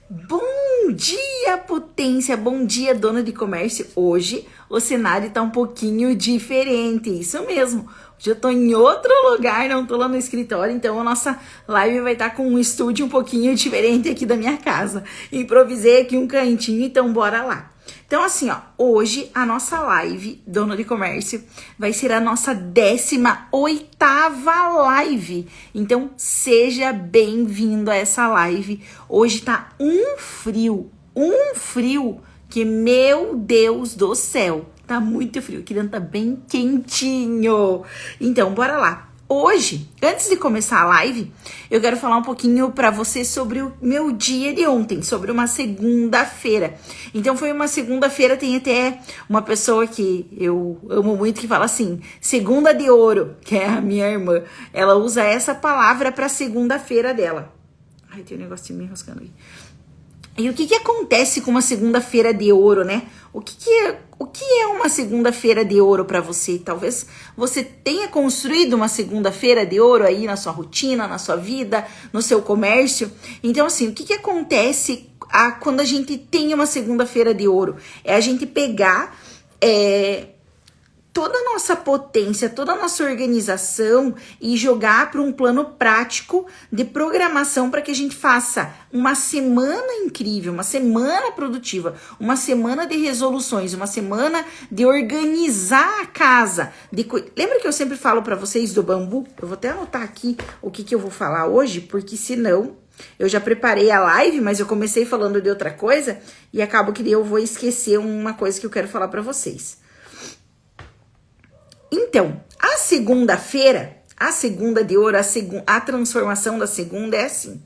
Bom dia, potência! Bom dia, dona de comércio. Hoje o cenário tá um pouquinho diferente, isso mesmo. Hoje eu tô em outro lugar, não tô lá no escritório, então a nossa live vai estar com um estúdio um pouquinho diferente aqui da minha casa. Improvisei aqui um cantinho, então bora lá. Então assim, ó, hoje a nossa live, dona de comércio, vai ser a nossa 18ª live. Então seja bem-vindo a essa live. Hoje tá um frio que, meu Deus do céu, tá muito frio. Aqui dentro tá bem quentinho. Então, bora lá. Hoje, antes de começar a live, eu quero falar um pouquinho para você sobre o meu dia de ontem, sobre uma segunda-feira. Então, foi uma segunda-feira, tem até uma pessoa que eu amo muito que fala assim, segunda de ouro, que é a minha irmã. Ela usa essa palavra para segunda-feira dela. Ai, tem um negocinho me enroscando aí. E o que acontece com uma segunda-feira de ouro, né? O que é uma segunda-feira de ouro para você? Talvez você tenha construído uma segunda-feira de ouro aí na sua rotina, na sua vida, no seu comércio. Então, assim, o que acontece quando a gente tem uma segunda-feira de ouro? É a gente pegar toda a nossa potência, toda a nossa organização e jogar para um plano prático de programação para que a gente faça uma semana incrível, uma semana produtiva, uma semana de resoluções, uma semana de organizar a casa. Lembra que eu sempre falo para vocês do bambu? Eu vou até anotar aqui o que eu vou falar hoje, porque senão eu já preparei a live, mas eu comecei falando de outra coisa e acabo que eu vou esquecer uma coisa que eu quero falar para vocês. Então, a segunda-feira, a segunda de ouro, a transformação da segunda é assim.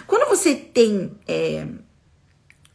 Quando você tem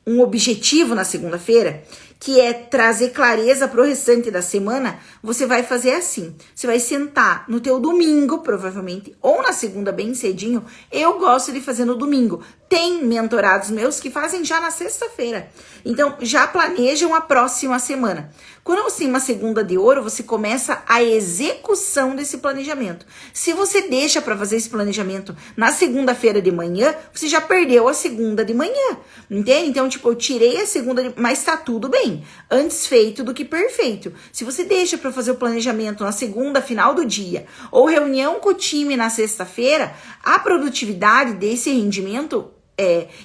um objetivo na segunda-feira, que é trazer clareza para o restante da semana, você vai fazer assim. Você vai sentar no teu domingo, provavelmente, ou na segunda bem cedinho. Eu gosto de fazer no domingo. Tem mentorados meus que fazem já na sexta-feira. Então, já planejam a próxima semana. Quando você tem uma segunda de ouro, você começa a execução desse planejamento. Se você deixa para fazer esse planejamento na segunda-feira de manhã, você já perdeu a segunda de manhã. Entende? Então, tipo, eu tirei a segunda, mas tá tudo bem. Antes feito do que perfeito. Se você deixa para fazer o planejamento na segunda, final do dia, ou reunião com o time na sexta-feira, a produtividade desse rendimento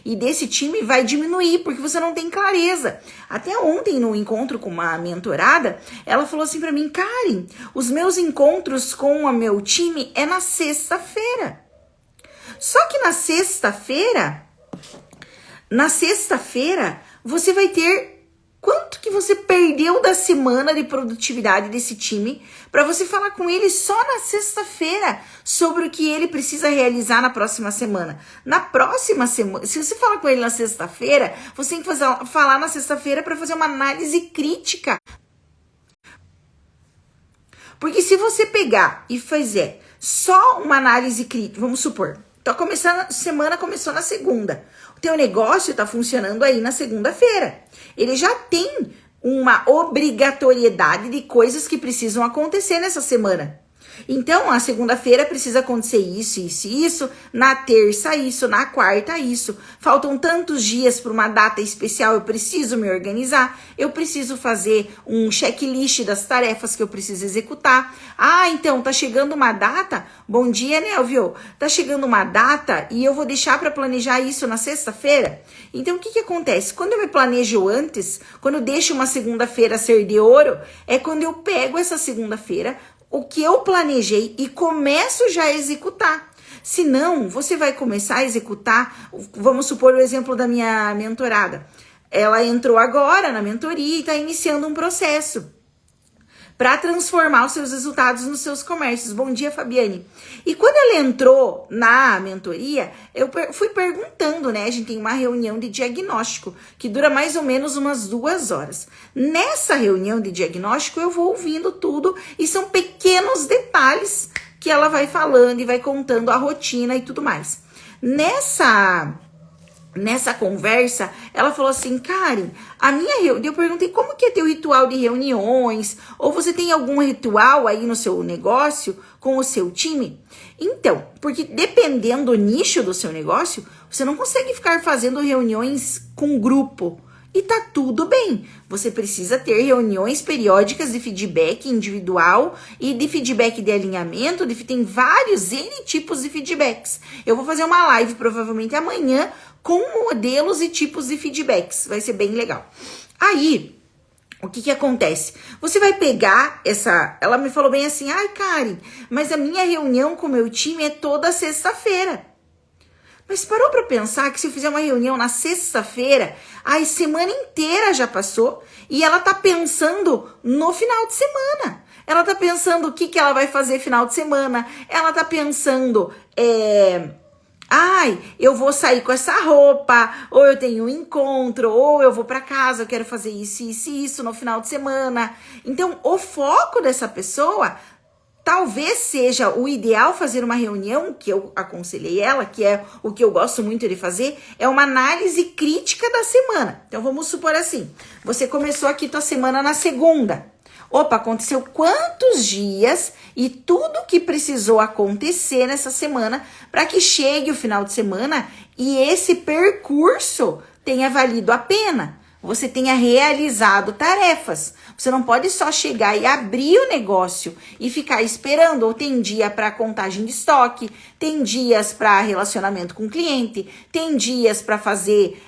e desse time vai diminuir, porque você não tem clareza. Até ontem, no encontro com uma mentorada, ela falou assim pra mim, Karen, os meus encontros com o meu time é na sexta-feira. Só que na sexta-feira, você vai ter quanto que você perdeu da semana de produtividade desse time para você falar com ele só na sexta-feira sobre o que ele precisa realizar na próxima semana. Na próxima semana, se você falar com ele na sexta-feira, você tem que falar na sexta-feira para fazer uma análise crítica. Porque se você pegar e fizer só uma análise crítica, vamos supor, a semana começou na segunda. O teu negócio tá funcionando aí na segunda-feira. Ele já tem uma obrigatoriedade de coisas que precisam acontecer nessa semana. Então, a segunda-feira precisa acontecer isso, isso e isso. Na terça, isso. Na quarta, isso. Faltam tantos dias para uma data especial, eu preciso me organizar. Eu preciso fazer um checklist das tarefas que eu preciso executar. Ah, então, tá chegando uma data? Bom dia, Nelvio. Tá chegando uma data e eu vou deixar para planejar isso na sexta-feira? Então, o que acontece? Quando eu me planejo antes, quando eu deixo uma segunda-feira ser de ouro, é quando eu pego essa segunda-feira, o que eu planejei e começo já a executar. Se não, você vai começar a executar, vamos supor o exemplo da minha mentorada. Ela entrou agora na mentoria e está iniciando um processo para transformar os seus resultados nos seus comércios. Bom dia, Fabiane. E quando ela entrou na mentoria, eu fui perguntando, né? A gente tem uma reunião de diagnóstico que dura mais ou menos umas 2 horas. Nessa reunião de diagnóstico, eu vou ouvindo tudo e são pequenos detalhes que ela vai falando e vai contando a rotina e tudo mais. Nessa nessa conversa, ela falou assim, Karen, eu perguntei como que é teu ritual de reuniões, ou você tem algum ritual aí no seu negócio com o seu time? Então, porque dependendo do nicho do seu negócio, você não consegue ficar fazendo reuniões com grupo. E tá tudo bem. Você precisa ter reuniões periódicas de feedback individual e de feedback de alinhamento. Tem vários N tipos de feedbacks. Eu vou fazer uma live provavelmente amanhã com modelos e tipos de feedbacks. Vai ser bem legal. Aí, o que acontece? Você vai pegar essa... Ela me falou bem assim, ai, Karen, mas a minha reunião com o meu time é toda sexta-feira. Mas parou para pensar que se eu fizer uma reunião na sexta-feira, a semana inteira já passou e ela tá pensando no final de semana. Ela tá pensando o que ela vai fazer final de semana. Ela tá pensando, eu vou sair com essa roupa, ou eu tenho um encontro, ou eu vou para casa, eu quero fazer isso, isso e isso no final de semana. Então, o foco dessa pessoa... Talvez seja o ideal fazer uma reunião, que eu aconselhei ela, que é o que eu gosto muito de fazer, é uma análise crítica da semana. Então, vamos supor assim, você começou aqui tua semana na segunda. Opa, aconteceu quantos dias e tudo que precisou acontecer nessa semana para que chegue o final de semana e esse percurso tenha valido a pena. Você tenha realizado tarefas. Você não pode só chegar e abrir o negócio e ficar esperando. Ou tem dia para contagem de estoque, tem dias para relacionamento com o cliente, tem dias para fazer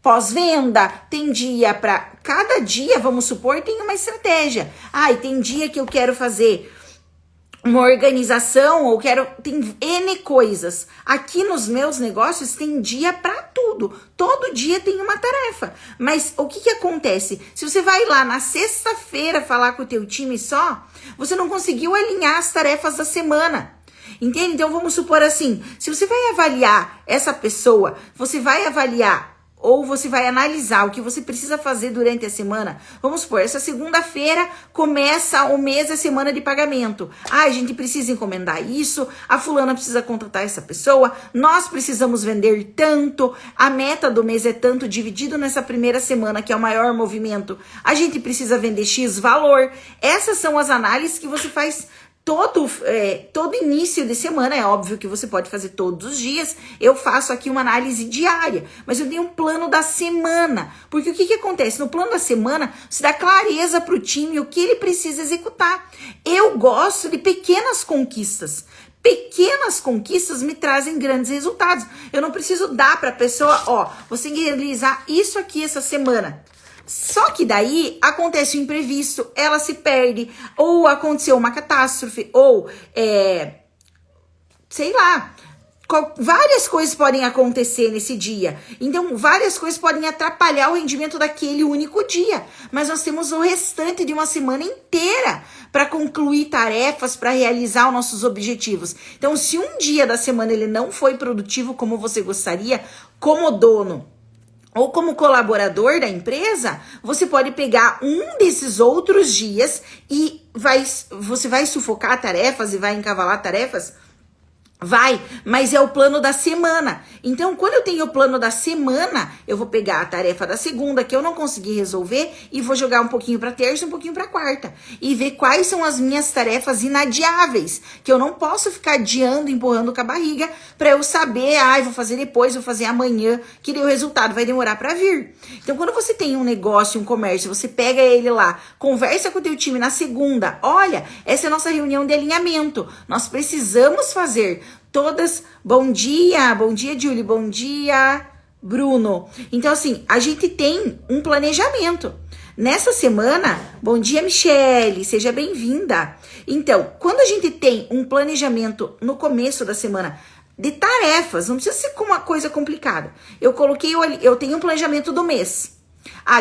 pós-venda, tem dia para... Cada dia, vamos supor, tem uma estratégia. E tem dia que eu quero fazer uma organização, ou tem N coisas. Aqui nos meus negócios tem dia para tudo. Todo dia tem uma tarefa. Mas o que acontece? Se você vai lá na sexta-feira falar com o teu time só, você não conseguiu alinhar as tarefas da semana. Entende? Então vamos supor assim, se você vai avaliar essa pessoa, você vai avaliar ou você vai analisar o que você precisa fazer durante a semana. Vamos supor, essa segunda-feira começa o mês, a semana de pagamento. A gente precisa encomendar isso, a fulana precisa contratar essa pessoa, nós precisamos vender tanto, a meta do mês é tanto, dividido nessa primeira semana, que é o maior movimento, a gente precisa vender X valor. Essas são as análises que você faz todo início de semana. É óbvio que você pode fazer todos os dias. Eu faço aqui uma análise diária, mas eu dei um plano da semana, porque o que acontece? No plano da semana, você dá clareza para o time o que ele precisa executar. Eu gosto de pequenas conquistas. Pequenas conquistas me trazem grandes resultados. Eu não preciso dar para a pessoa, você tem que realizar isso aqui essa semana. Só que daí acontece o imprevisto, ela se perde, ou aconteceu uma catástrofe, ou sei lá, várias coisas podem acontecer nesse dia. Então, várias coisas podem atrapalhar o rendimento daquele único dia. Mas nós temos o restante de uma semana inteira para concluir tarefas, para realizar os nossos objetivos. Então, se um dia da semana ele não foi produtivo como você gostaria, como dono, ou como colaborador da empresa, você pode pegar um desses outros dias e você vai sufocar tarefas e vai encavalar tarefas? Vai, mas é o plano da semana. Então, quando eu tenho o plano da semana, eu vou pegar a tarefa da segunda que eu não consegui resolver e vou jogar um pouquinho para terça, um pouquinho para quarta e ver quais são as minhas tarefas inadiáveis, que eu não posso ficar adiando, empurrando com a barriga para eu saber, vou fazer depois, vou fazer amanhã, que daí o resultado vai demorar para vir. Então, quando você tem um negócio, um comércio, você pega ele lá, conversa com o teu time na segunda, olha, essa é a nossa reunião de alinhamento. Nós precisamos fazer todas, bom dia, Julie, bom dia, Bruno. Então, assim, a gente tem um planejamento. Nessa semana, bom dia, Michele, seja bem-vinda. Então, quando a gente tem um planejamento no começo da semana de tarefas, não precisa ser uma coisa complicada. Eu tenho um planejamento do mês.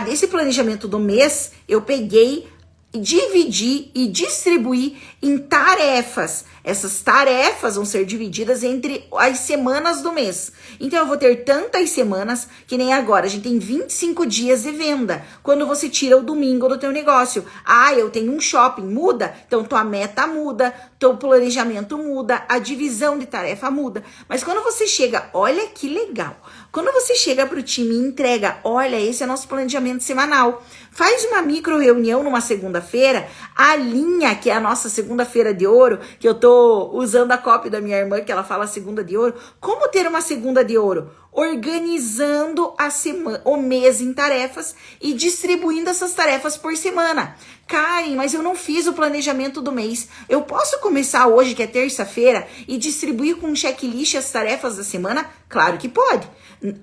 Desse planejamento do mês, eu peguei, dividi e distribuí em tarefas. Essas tarefas vão ser divididas entre as semanas do mês. Então, eu vou ter tantas semanas que nem agora. A gente tem 25 dias de venda. Quando você tira o domingo do teu negócio. Ah, eu tenho um shopping. Muda? Então, tua meta muda, teu planejamento muda, a divisão de tarefa muda. Mas quando você chega, olha que legal. Quando você chega pro time e entrega, olha, esse é nosso planejamento semanal. Faz uma micro reunião numa segunda-feira, alinha, que é a nossa segunda-feira de ouro, que eu tô usando a cópia da minha irmã, que ela fala segunda de ouro. Como ter uma segunda de ouro? Organizando a semana, o mês em tarefas e distribuindo essas tarefas por semana. Karen, mas eu não fiz o planejamento do mês. Eu posso começar hoje, que é terça-feira, e distribuir com um checklist as tarefas da semana? Claro que pode.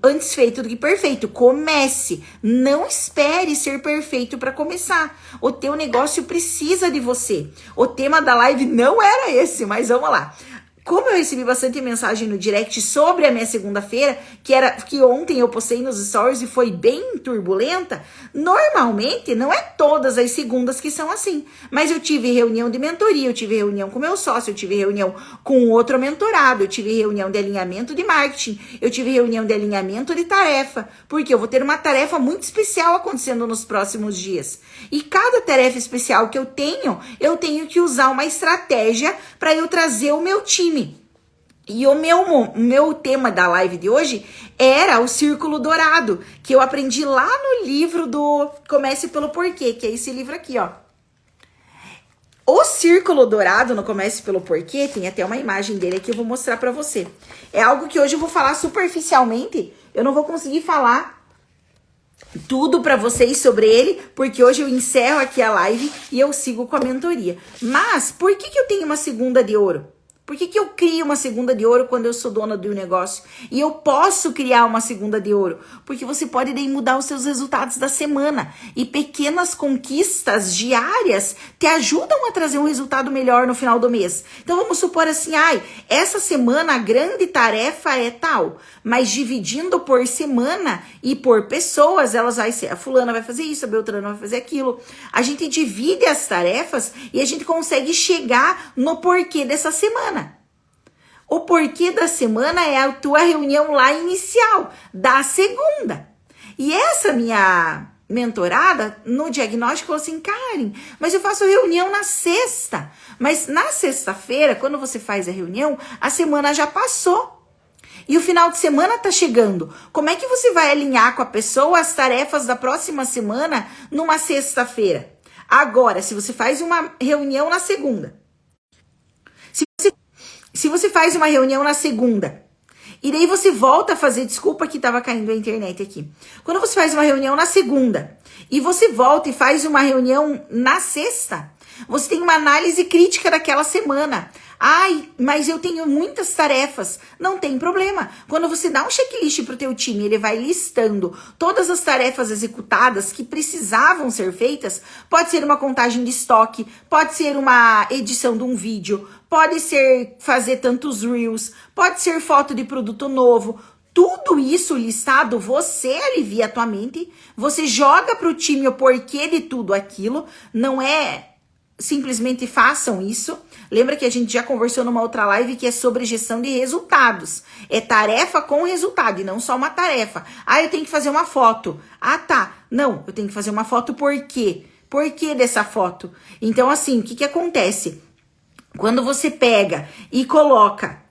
Antes feito do que perfeito. Comece. Não espere ser perfeito para começar. O teu negócio precisa de você. O tema da live não era esse, mas vamos lá. Como eu recebi bastante mensagem no direct sobre a minha segunda-feira, que ontem eu postei nos stories e foi bem turbulenta, normalmente não é todas as segundas que são assim. Mas eu tive reunião de mentoria, eu tive reunião com meu sócio, eu tive reunião com outro mentorado, eu tive reunião de alinhamento de marketing, eu tive reunião de alinhamento de tarefa, porque eu vou ter uma tarefa muito especial acontecendo nos próximos dias. E cada tarefa especial que eu tenho que usar uma estratégia para eu trazer o meu time. E o meu tema da live de hoje era o Círculo Dourado, que eu aprendi lá no livro do Comece pelo Porquê, que é esse livro aqui, ó. O Círculo Dourado no Comece pelo Porquê, tem até uma imagem dele aqui, eu vou mostrar pra você. É algo que hoje eu vou falar superficialmente, eu não vou conseguir falar tudo pra vocês sobre ele, porque hoje eu encerro aqui a live e eu sigo com a mentoria. Mas, por que eu tenho uma segunda de ouro? Por que eu crio uma segunda de ouro quando eu sou dona do negócio? E eu posso criar uma segunda de ouro? Porque você pode daí mudar os seus resultados da semana. E pequenas conquistas diárias te ajudam a trazer um resultado melhor no final do mês. Então vamos supor assim, essa semana a grande tarefa é tal. Mas dividindo por semana e por pessoas, elas vai ser, a fulana vai fazer isso, a beltrana vai fazer aquilo. A gente divide as tarefas e a gente consegue chegar no porquê dessa semana. O porquê da semana é a tua reunião lá inicial, da segunda. E essa minha mentorada, no diagnóstico, falou assim, Karen, mas eu faço reunião na sexta. Mas na sexta-feira, quando você faz a reunião, a semana já passou. E o final de semana tá chegando. Como é que você vai alinhar com a pessoa as tarefas da próxima semana numa sexta-feira? Agora, se você faz uma reunião na segunda, se você faz uma reunião na segunda, e daí você volta a fazer, desculpa que tava caindo a internet aqui. Quando você faz uma reunião na segunda, e você volta e faz uma reunião na sexta, você tem uma análise crítica daquela semana. Mas eu tenho muitas tarefas. Não tem problema. Quando você dá um checklist pro teu time, ele vai listando todas as tarefas executadas que precisavam ser feitas. Pode ser uma contagem de estoque, pode ser uma edição de um vídeo, pode ser fazer tantos reels, pode ser foto de produto novo. Tudo isso listado, você alivia a tua mente, você joga pro time o porquê de tudo aquilo. Não é simplesmente façam isso. Lembra que a gente já conversou numa outra live que é sobre gestão de resultados. É tarefa com resultado e não só uma tarefa. Eu tenho que fazer uma foto. Tá. Não, eu tenho que fazer uma foto por quê? Por que dessa foto? Então, assim, o que acontece? Quando você pega e coloca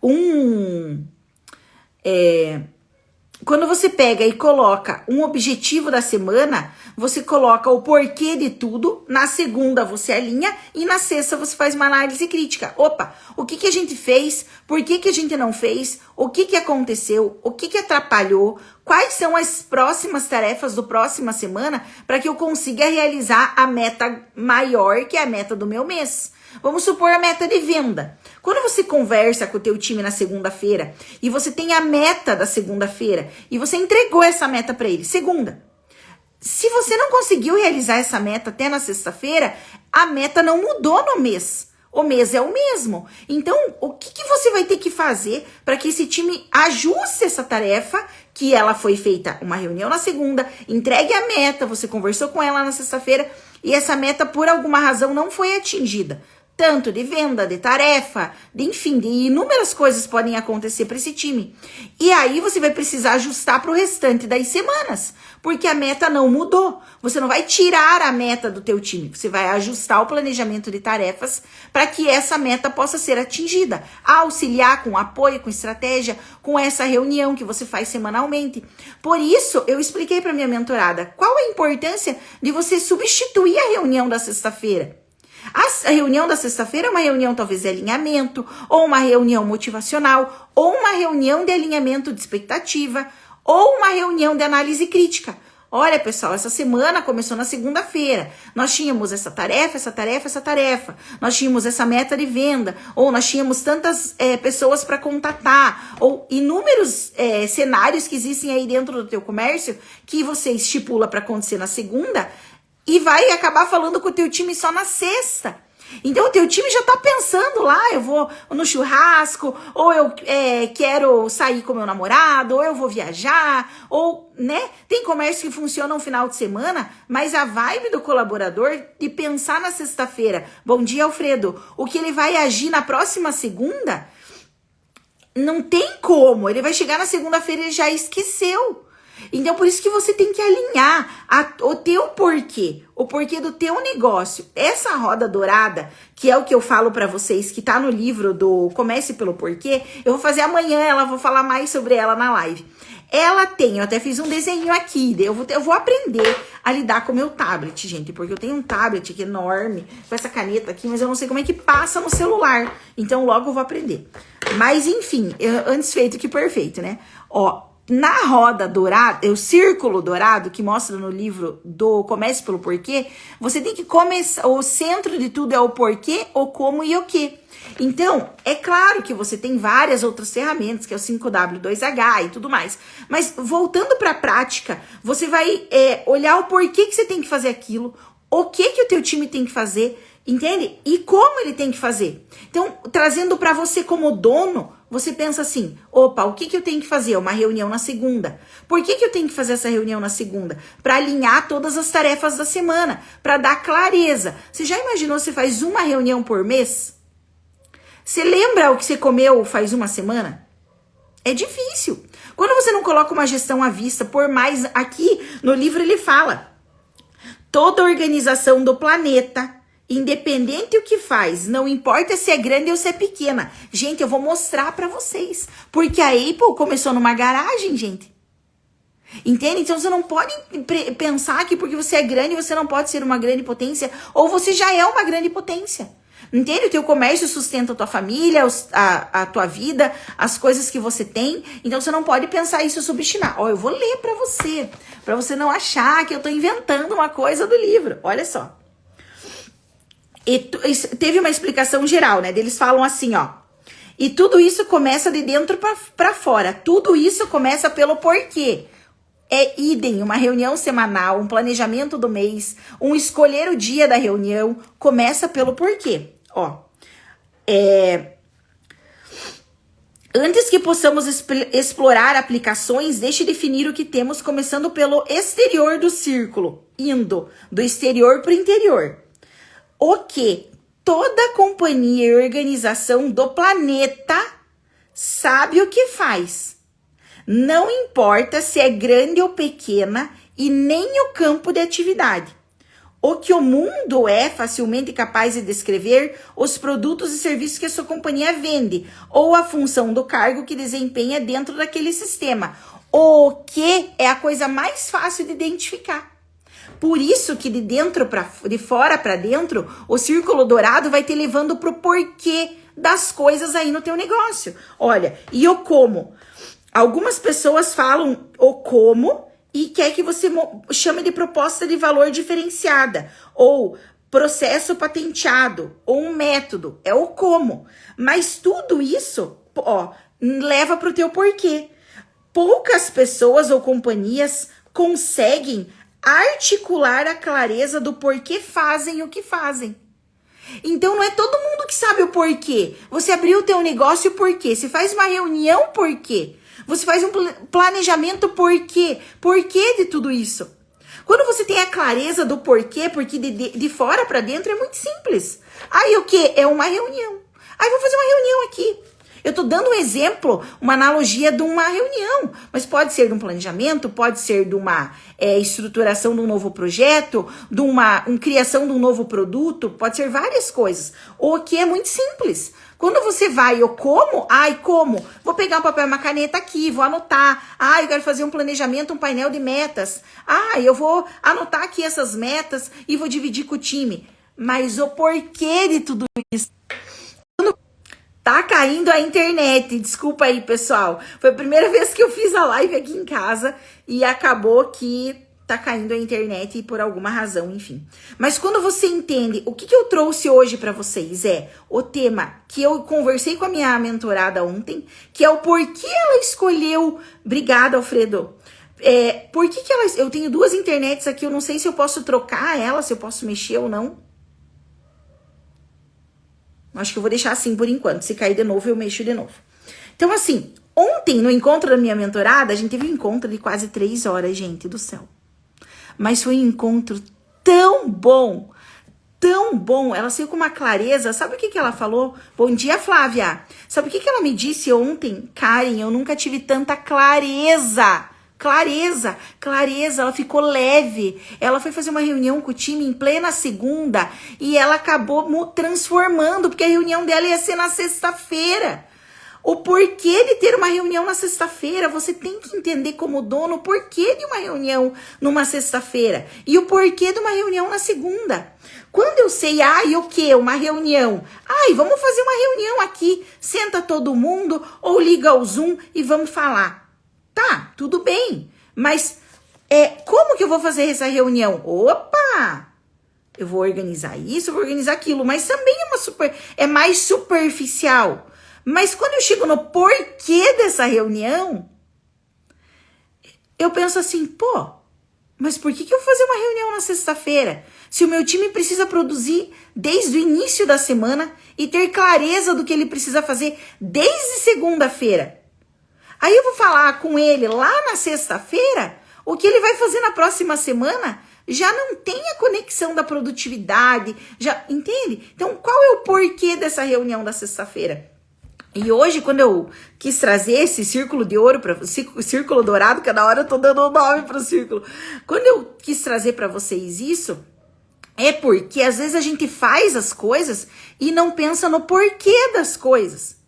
Quando você pega e coloca um objetivo da semana, você coloca o porquê de tudo, na segunda você alinha e na sexta você faz uma análise crítica. Opa, o que a gente fez? Por que a gente não fez? O que aconteceu? O que atrapalhou? Quais são as próximas tarefas do próxima semana para que eu consiga realizar a meta maior, que é a meta do meu mês? Vamos supor a meta de venda. Quando você conversa com o teu time na segunda-feira e você tem a meta da segunda-feira e você entregou essa meta para ele, segunda. Se você não conseguiu realizar essa meta até na sexta-feira, a meta não mudou no mês. O mês é o mesmo. Então, o que você vai ter que fazer para que esse time ajuste essa tarefa, que ela foi feita uma reunião na segunda, entregue a meta, você conversou com ela na sexta-feira e essa meta, por alguma razão, não foi atingida. tanto de venda, de tarefa, enfim, de inúmeras coisas podem acontecer para esse time. E aí você vai precisar ajustar para o restante das semanas, porque a meta não mudou. Você não vai tirar a meta do teu time, você vai ajustar o planejamento de tarefas para que essa meta possa ser atingida, auxiliar com apoio, com estratégia, com essa reunião que você faz semanalmente. Por isso, eu expliquei para minha mentorada qual a importância de você substituir a reunião da sexta-feira. A reunião da sexta-feira é uma reunião talvez de alinhamento, ou uma reunião motivacional, ou uma reunião de alinhamento de expectativa, ou uma reunião de análise crítica. Olha, pessoal, essa semana começou na segunda-feira. Nós tínhamos essa tarefa, essa tarefa, essa tarefa. Nós tínhamos essa meta de venda, ou nós tínhamos tantas pessoas para contatar, ou inúmeros cenários que existem aí dentro do teu comércio que você estipula para acontecer na segunda, e vai acabar falando com o teu time só na sexta. Então o teu time já tá pensando lá, eu vou no churrasco, ou eu quero sair com meu namorado, ou eu vou viajar, ou, né? Tem comércio que funciona no final de semana, mas a vibe do colaborador de pensar na sexta-feira, bom dia, Alfredo, o que ele vai agir na próxima segunda, não tem como, ele vai chegar na segunda-feira e já esqueceu. Então, por isso que você tem que alinhar o teu porquê, o porquê do teu negócio. Essa roda dourada, que é o que eu falo pra vocês, que tá no livro do Comece pelo Porquê, eu vou fazer amanhã, vou falar mais sobre ela na live. Ela tem, eu até fiz um desenho aqui, eu vou aprender a lidar com o meu tablet, gente, porque eu tenho um tablet aqui enorme, com essa caneta aqui, mas eu não sei como é que passa no celular, então logo eu vou aprender. Mas, enfim, antes feito que perfeito, né? Ó, na roda dourada, o círculo dourado que mostra no livro do Comece pelo Porquê, você tem que começar, o centro de tudo é o porquê, o como e o que. Então, é claro que você tem várias outras ferramentas, que é o 5W2H e tudo mais. Mas, voltando para a prática, você vai olhar o porquê que você tem que fazer aquilo, o que o teu time tem que fazer, entende? E como ele tem que fazer. Então, trazendo para você como dono, você pensa assim, opa, o que eu tenho que fazer? Uma reunião na segunda. Por que eu tenho que fazer essa reunião na segunda? Para alinhar todas as tarefas da semana, para dar clareza. Você já imaginou você faz uma reunião por mês? Você lembra o que você comeu faz uma semana? É difícil. Quando você não coloca uma gestão à vista, por mais aqui no livro ele fala, toda organização do planeta, independente o que faz, não importa se é grande ou se é pequena. Gente, eu vou mostrar pra vocês. Porque a Apple começou numa garagem, gente. Entende? Então você não pode pensar que porque você é grande, você não pode ser uma grande potência. Ou você já é uma grande potência. Entende? O teu comércio sustenta a tua família, a tua vida, as coisas que você tem. Então você não pode pensar isso subestimar. Ó, eu vou ler pra você não achar que eu tô inventando uma coisa do livro. Olha só. E teve uma explicação geral, né? Eles falam assim, ó. E tudo isso começa de dentro para fora. Tudo isso começa pelo porquê. É idem, uma reunião semanal, um planejamento do mês, um escolher o dia da reunião, começa pelo porquê. Ó, antes que possamos explorar aplicações, deixe definir o que temos, começando pelo exterior do círculo, indo do exterior para o interior. O que toda companhia e organização do planeta sabe o que faz. Não importa se é grande ou pequena e nem o campo de atividade. O que o mundo é facilmente capaz de descrever os produtos e serviços que a sua companhia vende ou a função do cargo que desempenha dentro daquele sistema. O que é a coisa mais fácil de identificar. Por isso que de fora para dentro, o círculo dourado vai te levando pro porquê das coisas aí no teu negócio. Olha, e o como? Algumas pessoas falam o como e quer que você chame de proposta de valor diferenciada, ou processo patenteado, ou um método. É o como. Mas tudo isso, ó, leva pro teu porquê. Poucas pessoas ou companhias conseguem articular a clareza do porquê fazem o que fazem. Então não é todo mundo que sabe o porquê. Você abriu o teu negócio por quê? Você faz uma reunião por quê? Você faz um planejamento por quê? Por quê de tudo isso? Quando você tem a clareza do porquê, porque de fora para dentro é muito simples. Aí o que? É uma reunião. Aí vou fazer uma reunião aqui. Eu tô dando um exemplo, uma analogia de uma reunião, mas pode ser de um planejamento, pode ser de uma estruturação de um novo projeto, de uma criação de um novo produto, pode ser várias coisas. O que é muito simples. Quando você vai, eu como? Como? Vou pegar um papel e uma caneta aqui, vou anotar. Eu quero fazer um planejamento, um painel de metas. Eu vou anotar aqui essas metas e vou dividir com o time. Mas o porquê de tudo isso? Tá caindo a internet, desculpa aí, pessoal. Foi a primeira vez que eu fiz a live aqui em casa e acabou que tá caindo a internet por alguma razão, enfim. Mas quando você entende, o que eu trouxe hoje pra vocês é o tema que eu conversei com a minha mentorada ontem, que é o porquê ela escolheu... Obrigada, Alfredo. Por que ela... Eu tenho duas internets aqui, eu não sei se eu posso trocar ela, se eu posso mexer ou não. Acho que eu vou deixar assim por enquanto. Se cair de novo, eu mexo de novo. Então, assim, ontem, no encontro da minha mentorada, a gente teve um encontro de quase 3 horas, gente do céu. Mas foi um encontro tão bom, tão bom. Ela saiu com uma clareza. Sabe o que ela falou? Bom dia, Flávia. Sabe o que ela me disse ontem? Karen, eu nunca tive tanta clareza. Clareza, ela ficou leve. Ela foi fazer uma reunião com o time em plena segunda e ela acabou transformando, porque a reunião dela ia ser na sexta-feira. O porquê de ter uma reunião na sexta-feira, você tem que entender como dono o porquê de uma reunião numa sexta-feira e o porquê de uma reunião na segunda. Quando eu sei, o que? Uma reunião. Vamos fazer uma reunião aqui. Senta todo mundo ou liga o Zoom e vamos falar. Tá, tudo bem, mas como que eu vou fazer essa reunião? Opa! Eu vou organizar isso, vou organizar aquilo, mas também é mais superficial. Mas quando eu chego no porquê dessa reunião, eu penso assim, mas por que eu vou fazer uma reunião na sexta-feira? Se o meu time precisa produzir desde o início da semana e ter clareza do que ele precisa fazer desde segunda-feira. Aí eu vou falar com ele lá na sexta-feira, o que ele vai fazer na próxima semana já não tem a conexão da produtividade, já entende? Então, qual é o porquê dessa reunião da sexta-feira? E hoje, quando eu quis trazer esse círculo de ouro, círculo dourado, cada hora eu tô dando um nome pro círculo. Quando eu quis trazer para vocês isso, é porque às vezes a gente faz as coisas e não pensa no porquê das coisas.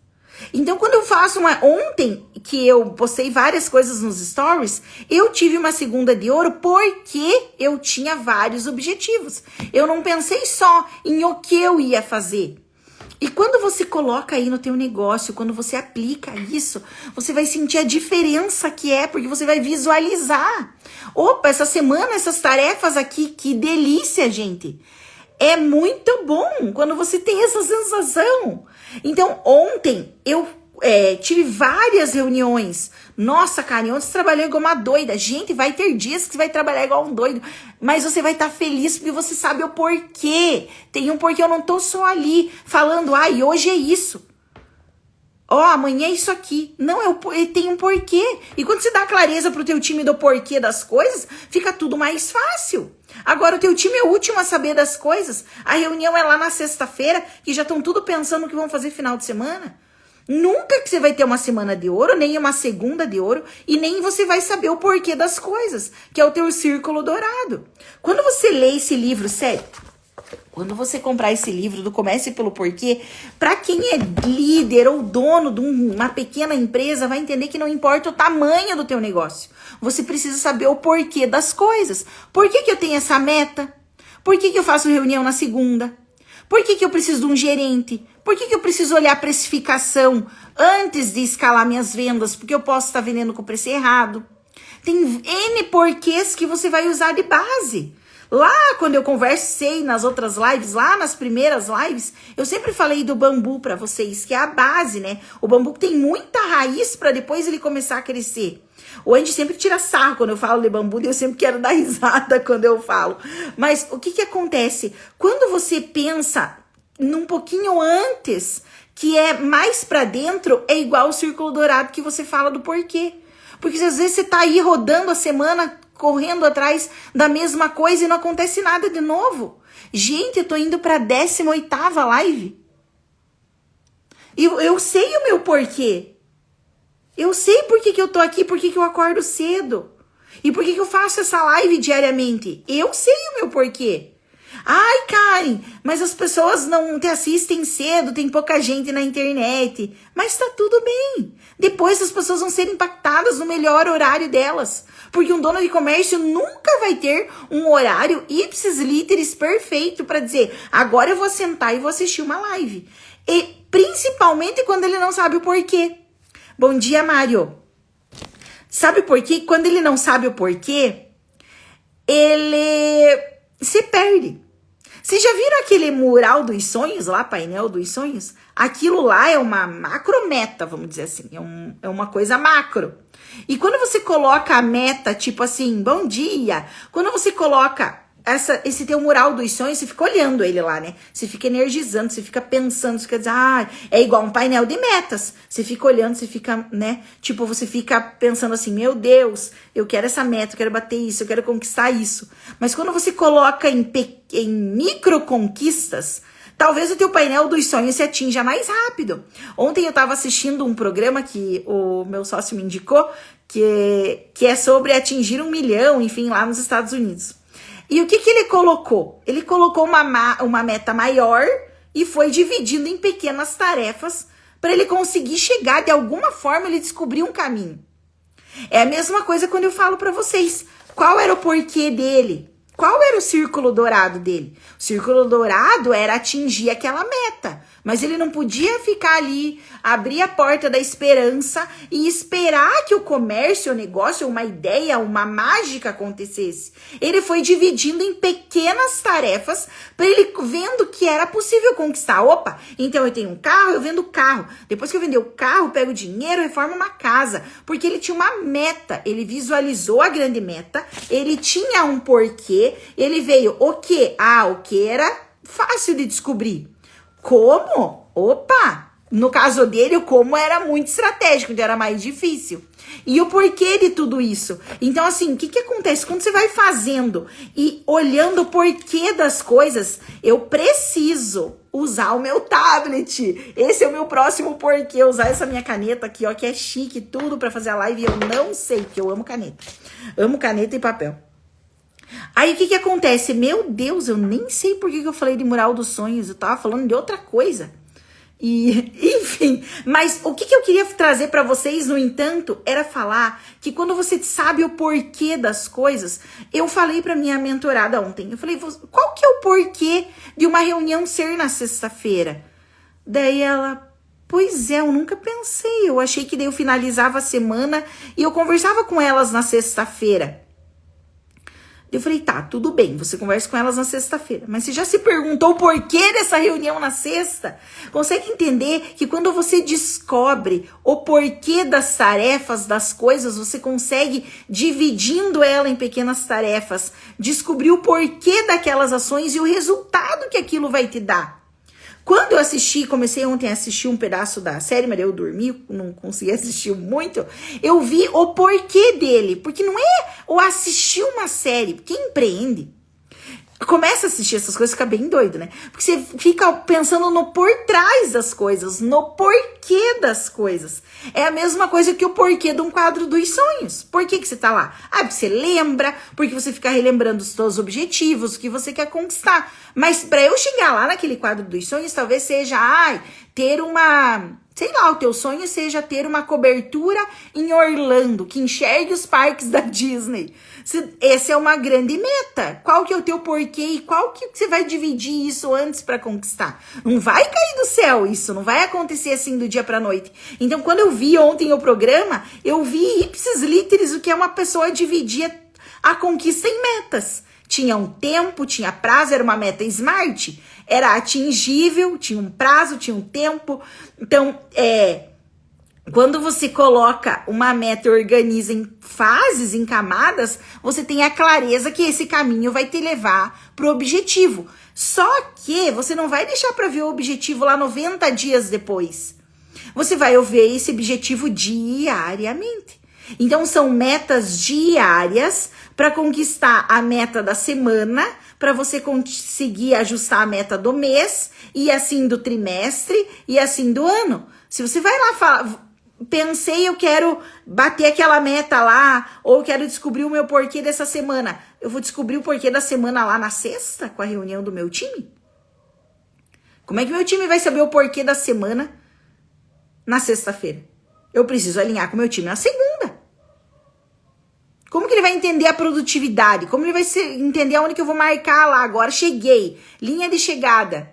Então, quando eu faço ontem, que eu postei várias coisas nos stories, eu tive uma segunda de ouro porque eu tinha vários objetivos. Eu não pensei só em o que eu ia fazer. E quando você coloca aí no teu negócio, quando você aplica isso, você vai sentir a diferença que é, porque você vai visualizar. Opa, essa semana, essas tarefas aqui, que delícia, gente. É muito bom quando você tem essa sensação. Então, ontem eu tive várias reuniões. Nossa, Karen, ontem você trabalhou igual uma doida. Gente, vai ter dias que você vai trabalhar igual um doido. Mas você vai estar feliz porque você sabe o porquê. Tem um porquê, eu não tô só ali falando, hoje é isso. Amanhã é isso aqui. Não, tem um porquê. E quando você dá clareza pro teu time do porquê das coisas, fica tudo mais fácil. Agora o teu time é o último a saber das coisas. A reunião é lá na sexta-feira, que já estão tudo pensando o que vão fazer final de semana. Nunca que você vai ter uma semana de ouro, nem uma segunda de ouro, e nem você vai saber o porquê das coisas, que é o teu círculo dourado. Quando você lê esse livro, sério, quando você comprar esse livro do Comece pelo Porquê, para quem é líder ou dono de uma pequena empresa, vai entender que não importa o tamanho do teu negócio. Você precisa saber o porquê das coisas. Por que eu tenho essa meta? Por que eu faço reunião na segunda? Por que eu preciso de um gerente? Por que eu preciso olhar a precificação antes de escalar minhas vendas? Porque eu posso estar vendendo com o preço errado. Tem N porquês que você vai usar de base. Lá, quando eu conversei nas outras lives, lá nas primeiras lives, eu sempre falei do bambu para vocês, que é a base, né? O bambu tem muita raiz para depois ele começar a crescer. O Andy sempre tira sarro quando eu falo de bambu, e eu sempre quero dar risada quando eu falo. Mas o que acontece? Quando você pensa num pouquinho antes, que é mais para dentro, é igual o círculo dourado que você fala do porquê. Porque às vezes você tá aí rodando a semana correndo atrás da mesma coisa e não acontece nada de novo. Gente, eu tô indo pra 18ª live. Eu sei o meu porquê. Eu sei por que eu tô aqui, por que eu acordo cedo. E por que eu faço essa live diariamente. Eu sei o meu porquê. Ai, Karen, mas as pessoas não te assistem cedo, tem pouca gente na internet. Mas tá tudo bem. Depois as pessoas vão ser impactadas no melhor horário delas. Porque um dono de comércio nunca vai ter um horário ipsis literis perfeito para dizer, agora eu vou sentar e vou assistir uma live. E principalmente quando ele não sabe o porquê. Bom dia, Mário. Sabe por quê? Quando ele não sabe o porquê, ele se perde. Vocês já viram aquele mural dos sonhos lá, painel dos sonhos? Aquilo lá é uma macrometa, vamos dizer assim, é uma coisa macro. E quando você coloca a meta, tipo assim, bom dia, quando você coloca esse teu mural dos sonhos, você fica olhando ele lá, né? Você fica energizando, você fica pensando, você fica dizendo, é igual um painel de metas. Você fica olhando, você fica, né? Tipo, você fica pensando assim, meu Deus, eu quero essa meta, eu quero bater isso, eu quero conquistar isso. Mas quando você coloca em micro conquistas, talvez o teu painel dos sonhos se atinja mais rápido. Ontem eu tava assistindo um programa que o meu sócio me indicou, que é sobre atingir 1 milhão, enfim, lá nos Estados Unidos. E o que ele colocou? Ele colocou uma meta maior e foi dividindo em pequenas tarefas para ele conseguir chegar, de alguma forma, ele descobrir um caminho. É a mesma coisa quando eu falo para vocês. Qual era o porquê dele? Qual era o círculo dourado dele? O círculo dourado era atingir aquela meta. Mas ele não podia ficar ali, abrir a porta da esperança e esperar que o comércio, o negócio, uma ideia, uma mágica acontecesse. Ele foi dividindo em pequenas tarefas para ele vendo que era possível conquistar. Opa, então eu tenho um carro, eu vendo o carro. Depois que eu vender o carro, eu pego o dinheiro e reformo uma casa. Porque ele tinha uma meta, ele visualizou a grande meta, ele tinha um porquê, ele veio o quê? O que era fácil de descobrir. Como? Opa! No caso dele, o como era muito estratégico, onde era mais difícil. E o porquê de tudo isso? Então, assim, o que acontece? Quando você vai fazendo e olhando o porquê das coisas, eu preciso usar o meu tablet. Esse é o meu próximo porquê, usar essa minha caneta aqui, ó, que é chique, tudo pra fazer a live. E eu não sei, porque eu amo caneta. Amo caneta e papel. Aí o que acontece? Meu Deus, eu nem sei por que eu falei de mural dos sonhos, eu tava falando de outra coisa. E, enfim, mas o que eu queria trazer para vocês, no entanto, era falar que quando você sabe o porquê das coisas, eu falei para minha mentorada ontem, eu falei, qual que é o porquê de uma reunião ser na sexta-feira? Daí ela, pois é, eu nunca pensei, eu achei que daí eu finalizava a semana e eu conversava com elas na sexta-feira. Eu falei, tá, tudo bem, você conversa com elas na sexta-feira, mas você já se perguntou o porquê dessa reunião na sexta? Consegue entender que quando você descobre o porquê das tarefas, das coisas, você consegue, dividindo ela em pequenas tarefas, descobrir o porquê daquelas ações e o resultado que aquilo vai te dar. Quando eu comecei ontem a assistir um pedaço da série, mas eu dormi, não consegui assistir muito, eu vi o porquê dele, porque não é o assistir uma série, quem empreende, começa a assistir essas coisas, fica bem doido, né? Porque você fica pensando no por trás das coisas, no porquê das coisas. É a mesma coisa que o porquê de um quadro dos sonhos. Por que você tá lá? Porque você lembra, porque você fica relembrando os seus objetivos, o que você quer conquistar. Mas para eu chegar lá naquele quadro dos sonhos, talvez seja, ter uma... Sei lá, o teu sonho seja ter uma cobertura em Orlando, que enxergue os parques da Disney. Essa é uma grande meta. Qual que é o teu porquê e qual que você vai dividir isso antes para conquistar? Não vai cair do céu isso, não vai acontecer assim do dia pra noite. Então, quando eu vi ontem o programa, eu vi ipsis literis o que é uma pessoa dividir a conquista em metas. Tinha um tempo, tinha prazo, era uma meta smart, era atingível, tinha um prazo, tinha um tempo. Então, quando você coloca uma meta e organiza em fases, em camadas, você tem a clareza que esse caminho vai te levar pro objetivo. Só que você não vai deixar para ver o objetivo lá 90 dias depois. Você vai ver esse objetivo diariamente. Então são metas diárias para conquistar a meta da semana, para você conseguir ajustar a meta do mês, e assim do trimestre, e assim do ano. Se você vai lá falar, pensei, eu quero bater aquela meta lá, ou quero descobrir o meu porquê dessa semana. Eu vou descobrir o porquê da semana lá na sexta, com a reunião do meu time? Como é que meu time vai saber o porquê da semana na sexta-feira? Eu preciso alinhar com o meu time na segunda. Como que ele vai entender a produtividade? Como ele vai entender aonde que eu vou marcar lá? Agora cheguei, linha de chegada.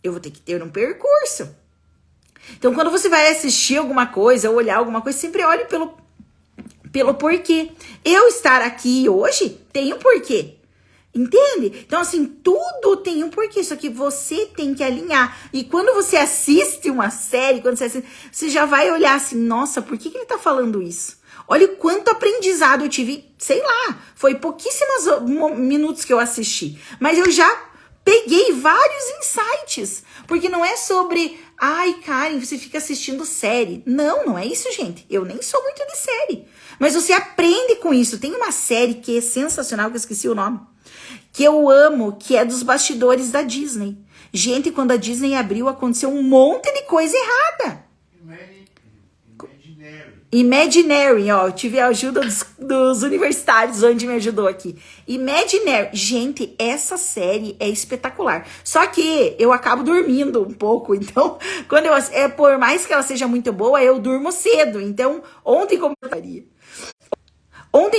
Eu vou ter que ter um percurso. Então, quando você vai assistir alguma coisa ou olhar alguma coisa, sempre olhe pelo porquê. Eu estar aqui hoje tem um porquê. Entende? Então, assim, tudo tem um porquê, só que você tem que alinhar. E quando você assiste uma série, você já vai olhar assim, nossa, por que ele tá falando isso? Olha o quanto aprendizado eu tive, sei lá, foi pouquíssimos minutos que eu assisti. Mas eu já peguei vários insights. Porque não é sobre, ai, Karen, você fica assistindo série. Não, não é isso, gente. Eu nem sou muito de série. Mas você aprende com isso. Tem uma série que é sensacional, que eu esqueci o nome, que eu amo, que é dos bastidores da Disney. Gente, quando a Disney abriu, aconteceu um monte de coisa errada. Imaginary, ó, eu tive a ajuda dos universitários, onde me ajudou aqui. Imaginary, gente, essa série é espetacular. Só que eu acabo dormindo um pouco, então, por mais que ela seja muito boa, eu durmo cedo. Então, ontem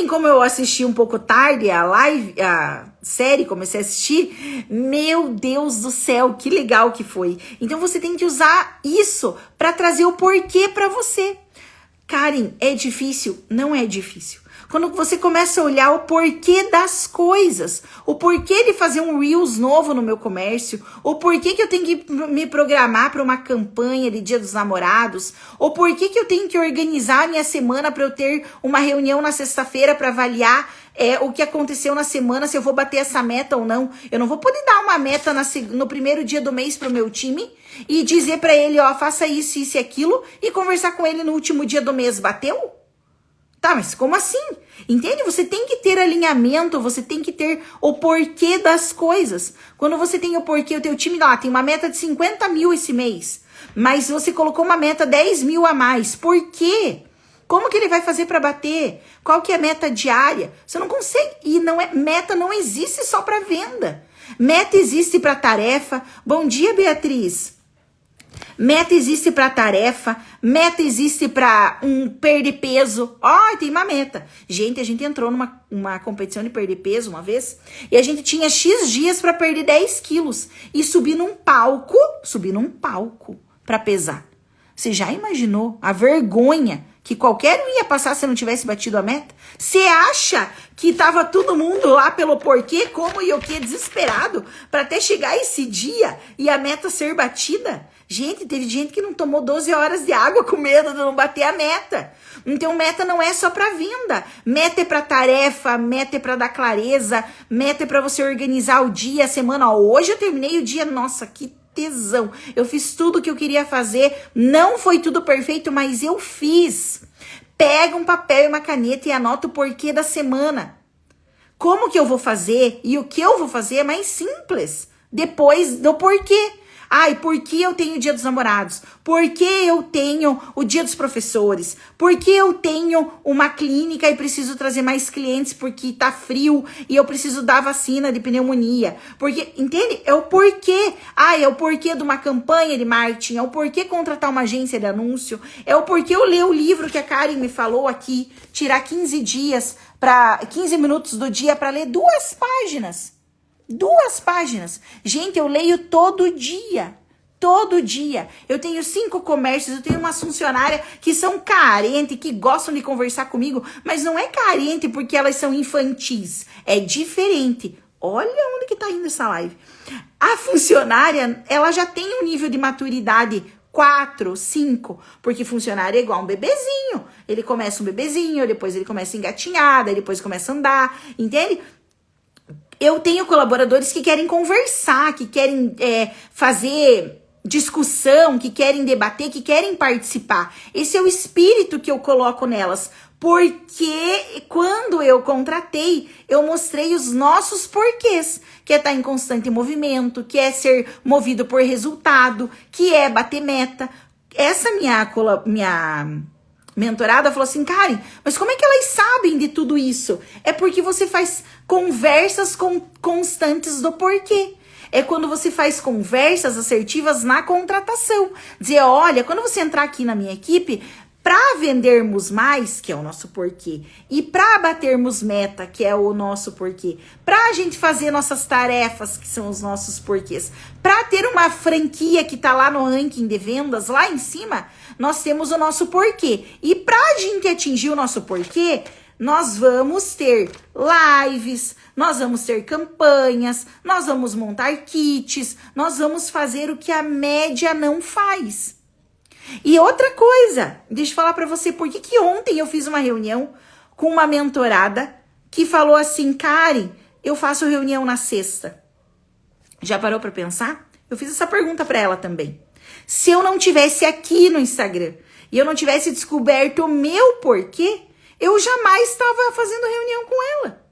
como eu assisti um pouco tarde a série, comecei a assistir, meu Deus do céu, que legal que foi. Então você tem que usar isso para trazer o porquê para você. Karen, é difícil? Não é difícil. Quando você começa a olhar o porquê das coisas, o porquê de fazer um Reels novo no meu comércio, o porquê que eu tenho que me programar para uma campanha de Dia dos Namorados, o porquê que eu tenho que organizar a minha semana para eu ter uma reunião na sexta-feira para avaliar o que aconteceu na semana, se eu vou bater essa meta ou não. Eu não vou poder dar uma meta no primeiro dia do mês pro meu time e dizer para ele, ó, faça isso, isso e aquilo, e conversar com ele no último dia do mês. Bateu? Tá, mas como assim? Entende? Você tem que ter alinhamento, você tem que ter o porquê das coisas. Quando você tem o porquê, o teu time lá tem uma meta de 50 mil esse mês, mas você colocou uma meta 10 mil a mais. Por quê? Como que ele vai fazer para bater? Qual que é a meta diária? Você não consegue. E meta não existe só para venda. Meta existe para tarefa. Bom dia, Beatriz. Meta existe para tarefa. Meta existe para perder peso. Ó, tem uma meta. Gente, a gente entrou numa competição de perder peso uma vez e a gente tinha X dias para perder 10 quilos e subir num palco para pesar. Você já imaginou a vergonha que qualquer um ia passar se não tivesse batido a meta? Você acha que tava todo mundo lá pelo porquê, como e o que, desesperado, para até chegar esse dia e a meta ser batida? Gente, teve gente que não tomou 12 horas de água com medo de não bater a meta. Então, meta não é só para venda. Meta é para tarefa, meta é para dar clareza, meta é para você organizar o dia, a semana. Ó, hoje eu terminei o dia, nossa, que tesão. Eu fiz tudo o que eu queria fazer. Não foi tudo perfeito, mas eu fiz. Pega um papel e uma caneta e anota o porquê da semana. Como que eu vou fazer e o que eu vou fazer é mais simples. Depois do porquê. Ai, por que eu tenho o Dia dos Namorados? Por que eu tenho o Dia dos Professores? Por que eu tenho uma clínica e preciso trazer mais clientes porque tá frio e eu preciso dar vacina de pneumonia? Porque, entende? É o porquê. Ai, é o porquê de uma campanha de marketing, é o porquê contratar uma agência de anúncio, é o porquê eu ler o livro que a Karen me falou aqui, tirar 15 minutos do dia para ler 2 páginas. 2 páginas. Gente, eu leio todo dia. Todo dia. Eu tenho 5 comércios, eu tenho uma funcionária que são carentes, que gostam de conversar comigo, mas não é carente porque elas são infantis. É diferente. Olha onde que tá indo essa live. A funcionária, ela já tem um nível de maturidade 4, 5, porque funcionário é igual um bebezinho. Ele começa um bebezinho, depois ele começa a engatinhar, daí depois começa a andar, entende? Eu tenho colaboradores que querem conversar, que querem fazer discussão, que querem debater, que querem participar. Esse é o espírito que eu coloco nelas. Porque quando eu contratei, eu mostrei os nossos porquês, que é estar em constante movimento, que é ser movido por resultado, que é bater meta. Essa minha mentorada falou assim, Karen, mas como é que elas sabem de tudo isso? É porque você faz conversas constantes do porquê. É quando você faz conversas assertivas na contratação. Dizer, olha, quando você entrar aqui na minha equipe, para vendermos mais, que é o nosso porquê, e para batermos meta, que é o nosso porquê, para a gente fazer nossas tarefas, que são os nossos porquês, para ter uma franquia que tá lá no ranking de vendas, lá em cima, nós temos o nosso porquê. E para a gente atingir o nosso porquê, nós vamos ter lives, nós vamos ter campanhas, nós vamos montar kits, nós vamos fazer o que a média não faz. E outra coisa, deixa eu falar pra você, por que ontem eu fiz uma reunião com uma mentorada que falou assim, Karen, eu faço reunião na sexta. Já parou pra pensar? Eu fiz essa pergunta pra ela também. Se eu não tivesse aqui no Instagram e eu não tivesse descoberto o meu porquê, eu jamais estava fazendo reunião com ela.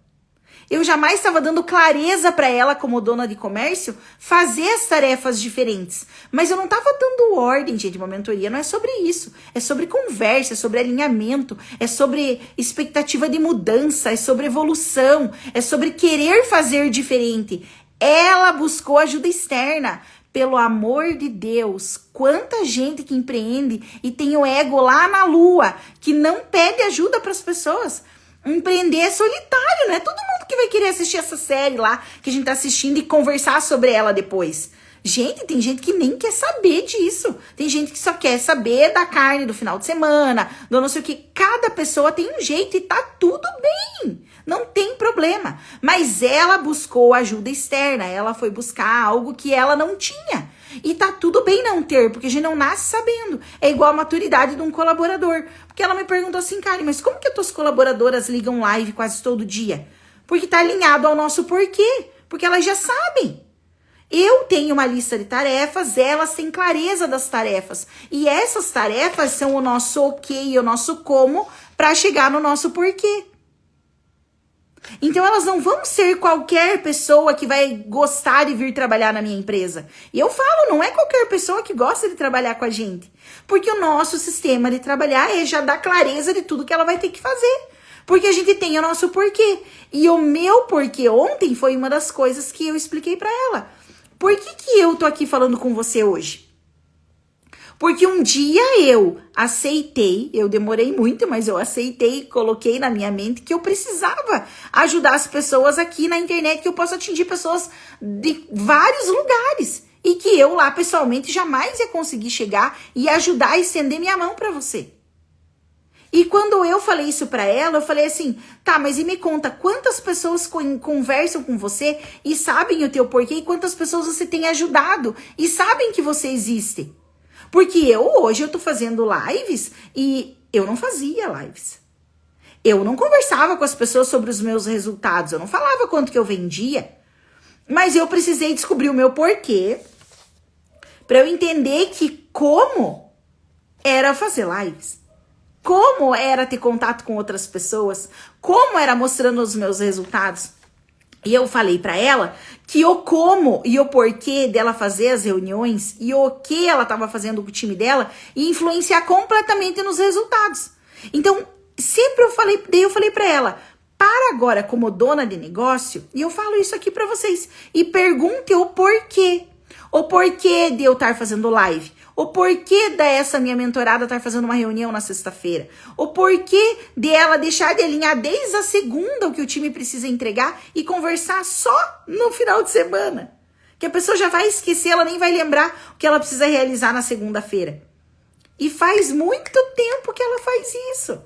Eu jamais estava dando clareza para ela, como dona de comércio, fazer as tarefas diferentes. Mas eu não estava dando ordem, gente. Uma mentoria não é sobre isso. É sobre conversa, é sobre alinhamento, é sobre expectativa de mudança, é sobre evolução, é sobre querer fazer diferente. Ela buscou ajuda externa. Pelo amor de Deus, quanta gente que empreende e tem o ego lá na lua, que não pede ajuda para as pessoas. Empreender é solitário, não é todo mundo que vai querer assistir essa série lá que a gente tá assistindo e conversar sobre ela depois. Gente, tem gente que nem quer saber disso. Tem gente que só quer saber da carne do final de semana, do não sei o que. Cada pessoa tem um jeito e tá tudo bem. Não tem problema. Mas ela buscou ajuda externa, ela foi buscar algo que ela não tinha. E tá tudo bem não ter, porque a gente não nasce sabendo. É igual a maturidade de um colaborador. Porque ela me perguntou assim, Karen, mas como que as tuas colaboradoras ligam live quase todo dia? Porque tá alinhado ao nosso porquê. Porque elas já sabem. Eu tenho uma lista de tarefas, elas têm clareza das tarefas. E essas tarefas são o nosso ok, o nosso como, para chegar no nosso porquê. Então elas não vão ser qualquer pessoa que vai gostar de vir trabalhar na minha empresa. E eu falo, não é qualquer pessoa que gosta de trabalhar com a gente. Porque o nosso sistema de trabalhar é já dar clareza de tudo que ela vai ter que fazer. Porque a gente tem o nosso porquê. E o meu porquê ontem foi uma das coisas que eu expliquei pra ela. Por que eu tô aqui falando com você hoje? Porque um dia eu aceitei, eu demorei muito, mas eu aceitei, coloquei na minha mente que eu precisava ajudar as pessoas aqui na internet, que eu posso atingir pessoas de vários lugares. E que eu lá pessoalmente jamais ia conseguir chegar e ajudar e estender minha mão para você. E quando eu falei isso pra ela, eu falei assim, tá, mas e me conta, quantas pessoas conversam com você e sabem o teu porquê, e quantas pessoas você tem ajudado e sabem que você existe? Porque hoje eu tô fazendo lives e eu não fazia lives. Eu não conversava com as pessoas sobre os meus resultados, eu não falava quanto que eu vendia, mas eu precisei descobrir o meu porquê pra eu entender que como era fazer lives. Como era ter contato com outras pessoas, como era mostrando os meus resultados. E eu falei pra ela que o como e o porquê dela fazer as reuniões e o que ela estava fazendo com o time dela ia influenciar completamente nos resultados. Então, sempre eu falei pra ela, para agora como dona de negócio, e eu falo isso aqui pra vocês, e pergunte o porquê. O porquê de eu estar fazendo live. O porquê dessa minha mentorada estar fazendo uma reunião na sexta-feira. O porquê dela deixar de alinhar desde a segunda o que o time precisa entregar e conversar só no final de semana. Que a pessoa já vai esquecer, ela nem vai lembrar o que ela precisa realizar na segunda-feira. E faz muito tempo que ela faz isso.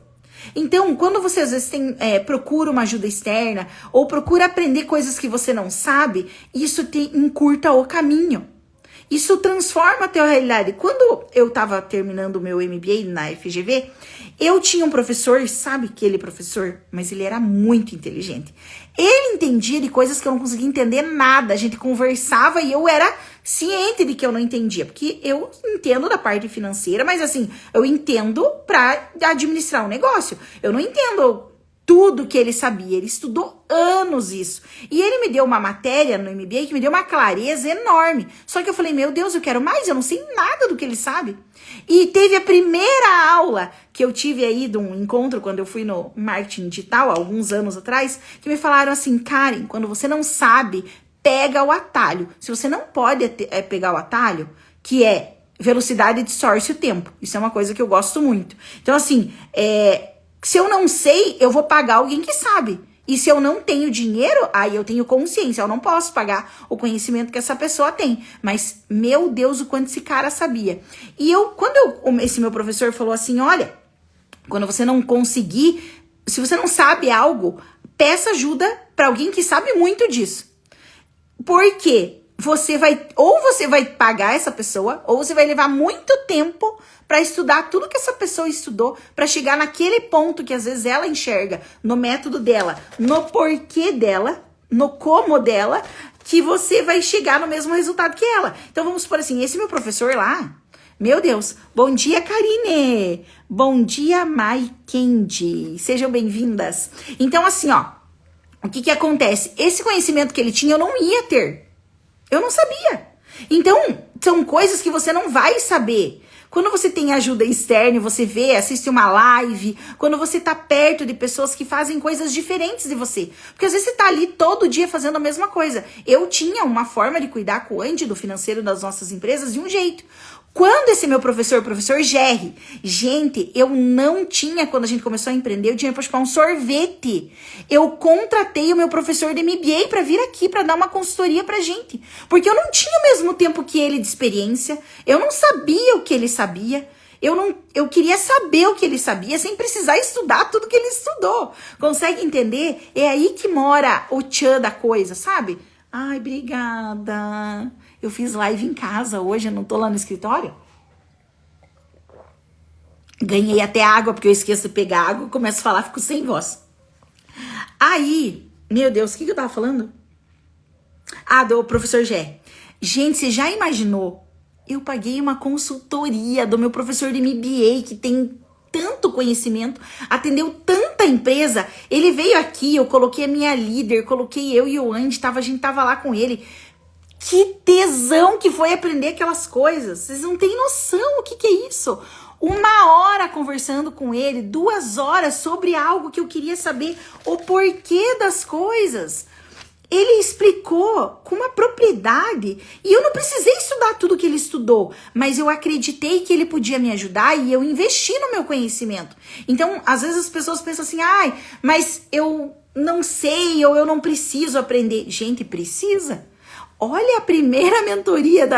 Então, quando você às vezes procura uma ajuda externa ou procura aprender coisas que você não sabe, isso te encurta o caminho. Isso transforma a tua realidade. Quando eu estava terminando o meu MBA na FGV, eu tinha um professor, sabe aquele professor? Mas ele era muito inteligente. Ele entendia de coisas que eu não conseguia entender nada. A gente conversava e eu era ciente de que eu não entendia, porque eu entendo da parte financeira, mas assim, eu entendo pra administrar um negócio. Eu não entendo tudo que ele sabia, ele estudou anos isso. E ele me deu uma matéria no MBA que me deu uma clareza enorme. Só que eu falei, meu Deus, eu quero mais, eu não sei nada do que ele sabe. E teve a primeira aula que eu tive aí de um encontro quando eu fui no marketing digital, há alguns anos atrás, que me falaram assim, Karen, quando você não sabe, pega o atalho. Se você não pode pegar o atalho, que é velocidade distorce o tempo. Isso é uma coisa que eu gosto muito. Então assim, se eu não sei, eu vou pagar alguém que sabe. E se eu não tenho dinheiro, aí eu tenho consciência. Eu não posso pagar o conhecimento que essa pessoa tem. Mas, meu Deus, o quanto esse cara sabia. E esse meu professor falou assim, olha, quando você não conseguir, se você não sabe algo, peça ajuda para alguém que sabe muito disso. Por quê? Você vai pagar essa pessoa, ou você vai levar muito tempo para estudar tudo que essa pessoa estudou, para chegar naquele ponto que às vezes ela enxerga no método dela, no porquê dela, no como dela, que você vai chegar no mesmo resultado que ela. Então vamos supor assim, esse meu professor lá, meu Deus, bom dia Karine, bom dia Mai Kendi, sejam bem-vindas. Então assim, ó, o que acontece? Esse conhecimento que ele tinha eu não ia ter. Eu não sabia. Então, são coisas que você não vai saber. Quando você tem ajuda externa, você vê, assiste uma live, quando você tá perto de pessoas que fazem coisas diferentes de você. Porque às vezes você tá ali todo dia fazendo a mesma coisa. Eu tinha uma forma de cuidar com o Andy, do financeiro das nossas empresas, de um jeito. Quando esse meu professor, o professor Jerry, gente, eu não tinha, quando a gente começou a empreender, eu tinha para chupar um sorvete. Eu contratei o meu professor de MBA para vir aqui, para dar uma consultoria pra gente. Porque eu não tinha o mesmo tempo que ele de experiência, eu não sabia o que ele sabia. Eu queria saber o que ele sabia sem precisar estudar tudo que ele estudou. Consegue entender? É aí que mora o tchan da coisa, sabe? Ai, obrigada. Eu fiz live em casa hoje, eu não tô lá no escritório. Ganhei até água, porque eu esqueço de pegar água, começo a falar, fico sem voz. Aí, meu Deus, o que eu tava falando? Ah, do professor Gé. Gente, você já imaginou? Eu paguei uma consultoria do meu professor de MBA, que tem tanto conhecimento, atendeu tanta empresa. Ele veio aqui, eu coloquei a minha líder, coloquei eu e o Andy, a gente tava lá com ele. Que tesão que foi aprender aquelas coisas. Vocês não têm noção o que é isso. 1 hora conversando com ele, 2 horas sobre algo que eu queria saber o porquê das coisas. Ele explicou com uma propriedade e eu não precisei estudar tudo que ele estudou, mas eu acreditei que ele podia me ajudar e eu investi no meu conhecimento. Então, às vezes as pessoas pensam assim, ai, mas eu não sei ou eu não preciso aprender. Gente, precisa. Olha a primeira mentoria,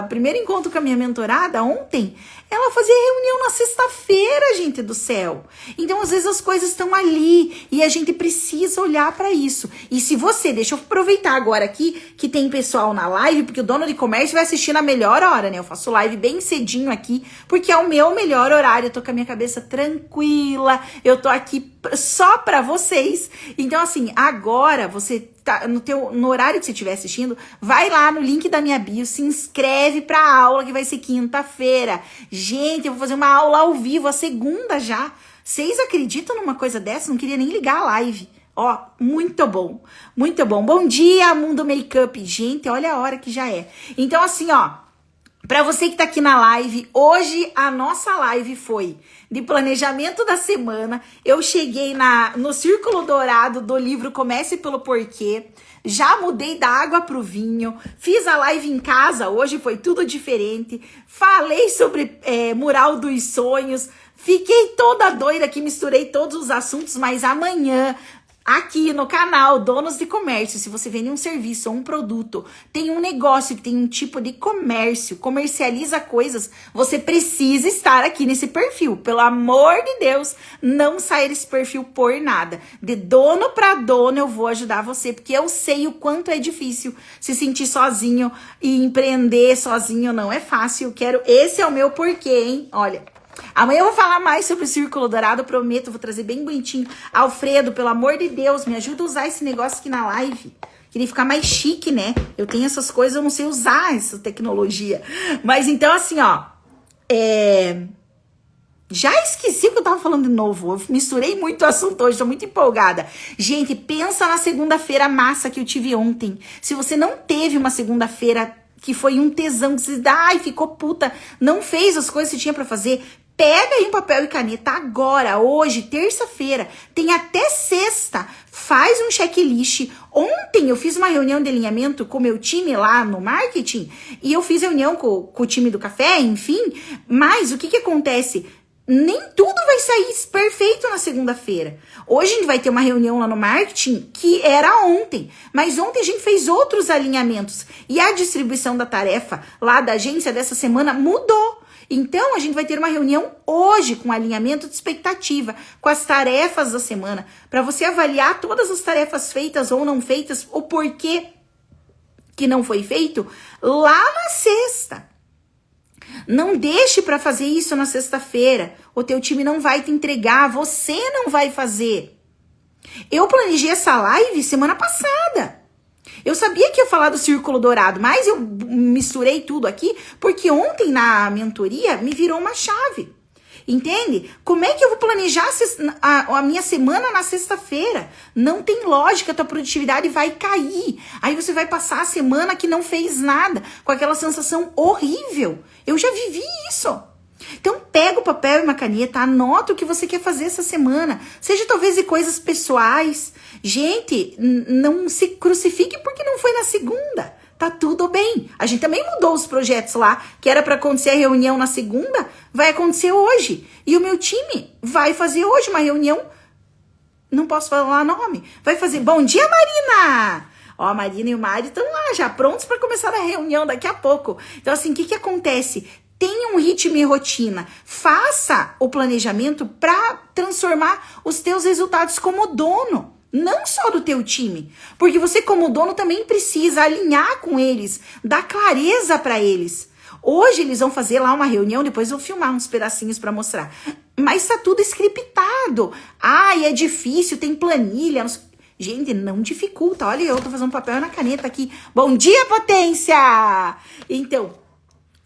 primeiro encontro com a minha mentorada ontem, ela fazia reunião na sexta-feira, gente do céu. Então, às vezes as coisas estão ali e a gente precisa olhar para isso. E se você, deixa eu aproveitar agora aqui, que tem pessoal na live, porque o dono de comércio vai assistir na melhor hora, né? Eu faço live bem cedinho aqui, porque é o meu melhor horário. Eu tô com a minha cabeça tranquila, eu tô aqui só para vocês. Então, assim, agora você tá no horário que você estiver assistindo, vai lá no link da minha bio, se inscreve pra aula que vai ser quinta-feira. Gente, eu vou fazer uma aula ao vivo, a segunda já. Vocês acreditam numa coisa dessa? Não queria nem ligar a live. Ó, muito bom, muito bom. Bom dia, Mundo Makeup. Gente, olha a hora que já é. Então, assim, ó, pra você que tá aqui na live, hoje a nossa live foi de planejamento da semana. Eu cheguei no círculo dourado do livro Comece pelo Porquê. Já mudei da água pro vinho. Fiz a live em casa, hoje foi tudo diferente. Falei sobre mural dos sonhos. Fiquei toda doida aqui, misturei todos os assuntos, mas amanhã, aqui no canal Donos de Comércio, se você vende um serviço ou um produto, tem um negócio que tem um tipo de comércio, comercializa coisas, você precisa estar aqui nesse perfil. Pelo amor de Deus, não saia desse perfil por nada. De dono para dono eu vou ajudar você, porque eu sei o quanto é difícil se sentir sozinho e empreender sozinho não é fácil. Esse é o meu porquê, hein? Olha, amanhã eu vou falar mais sobre o Círculo Dourado, eu prometo, vou trazer bem bonitinho. Alfredo, pelo amor de Deus, me ajuda a usar esse negócio aqui na live. Queria ficar mais chique, né? Eu tenho essas coisas, eu não sei usar essa tecnologia. Mas então, assim, ó. Já esqueci o que eu tava falando de novo. Eu misturei muito o assunto hoje, tô muito empolgada. Gente, pensa na segunda-feira massa que eu tive ontem. Se você não teve uma segunda-feira que foi um tesão, que você ficou puta, não fez as coisas que tinha pra fazer, pega aí um papel e caneta agora, hoje, terça-feira, tem até sexta, faz um checklist. Ontem eu fiz uma reunião de alinhamento com o meu time lá no marketing, e eu fiz reunião com o time do café, enfim, mas o que acontece? Nem tudo vai sair perfeito na segunda-feira. Hoje a gente vai ter uma reunião lá no marketing que era ontem. Mas ontem a gente fez outros alinhamentos. E a distribuição da tarefa lá da agência dessa semana mudou. Então a gente vai ter uma reunião hoje com alinhamento de expectativa, com as tarefas da semana, para você avaliar todas as tarefas feitas ou não feitas, o porquê que não foi feito lá na sexta. Não deixe para fazer isso na sexta-feira. O teu time não vai te entregar, você não vai fazer. Eu planejei essa live semana passada. Eu sabia que ia falar do círculo dourado, mas eu misturei tudo aqui porque ontem na mentoria me virou uma chave. Entende? Como é que eu vou planejar a minha semana na sexta-feira? Não tem lógica, a tua produtividade vai cair. Aí você vai passar a semana que não fez nada, com aquela sensação horrível. Eu já vivi isso. Então pega o papel e uma caneta, anota o que você quer fazer essa semana. Seja talvez de coisas pessoais. Gente, não se crucifique porque não foi na segunda. Tá tudo bem. A gente também mudou os projetos lá, que era para acontecer a reunião na segunda, vai acontecer hoje. E o meu time vai fazer hoje uma reunião, não posso falar nome, vai fazer, bom dia Marina! Ó, a Marina e o Mari estão lá já prontos para começar a reunião daqui a pouco. Então assim, o que acontece? Tenha um ritmo e rotina. Faça o planejamento para transformar os teus resultados como dono. Não só do teu time, porque você como dono também precisa alinhar com eles, dar clareza para eles. Hoje eles vão fazer lá uma reunião, depois eu vou filmar uns pedacinhos para mostrar. Mas tá tudo scriptado. Ai, é difícil, tem planilha. Gente, não dificulta. Olha, eu tô fazendo papel na caneta aqui. Bom dia, potência! Então,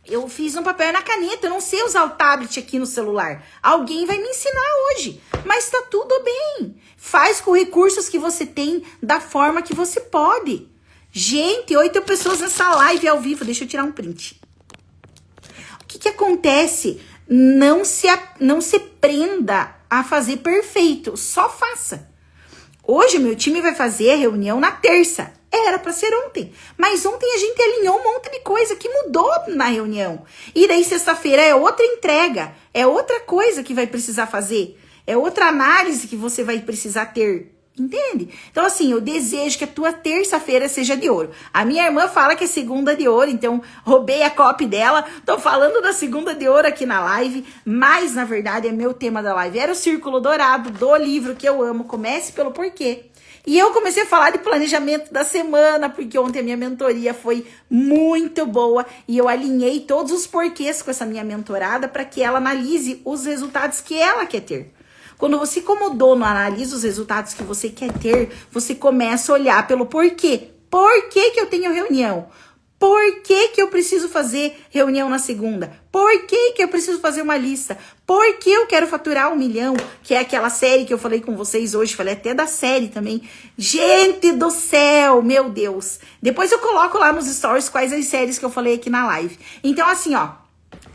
eu fiz no papel e na caneta, eu não sei usar o tablet aqui no celular. Alguém vai me ensinar hoje, mas tá tudo bem. Faz com recursos que você tem, da forma que você pode. Gente, 8 pessoas nessa live ao vivo, deixa eu tirar um print. O que acontece? Não se prenda a fazer perfeito, só faça. Hoje meu time vai fazer a reunião na terça. Era para ser ontem, mas ontem a gente alinhou um monte de coisa que mudou na reunião. E daí sexta-feira é outra entrega, é outra coisa que vai precisar fazer, é outra análise que você vai precisar ter, entende? Então assim, eu desejo que a tua terça-feira seja de ouro. A minha irmã fala que é segunda de ouro, então roubei a copy dela, tô falando da segunda de ouro aqui na live, mas na verdade é meu tema da live, era o Círculo Dourado do livro que eu amo, Comece pelo Porquê. E eu comecei a falar de planejamento da semana, porque ontem a minha mentoria foi muito boa e eu alinhei todos os porquês com essa minha mentorada para que ela analise os resultados que ela quer ter. Quando você, como dono, analisa os resultados que você quer ter, você começa a olhar pelo porquê. Por que que eu tenho reunião? Por que que eu preciso fazer reunião na segunda? Por que que eu preciso fazer uma lista? Por que eu quero faturar 1 milhão? Que é aquela série que eu falei com vocês hoje. Falei até da série também. Gente do céu, meu Deus. Depois eu coloco lá nos stories quais as séries que eu falei aqui na live. Então assim, ó.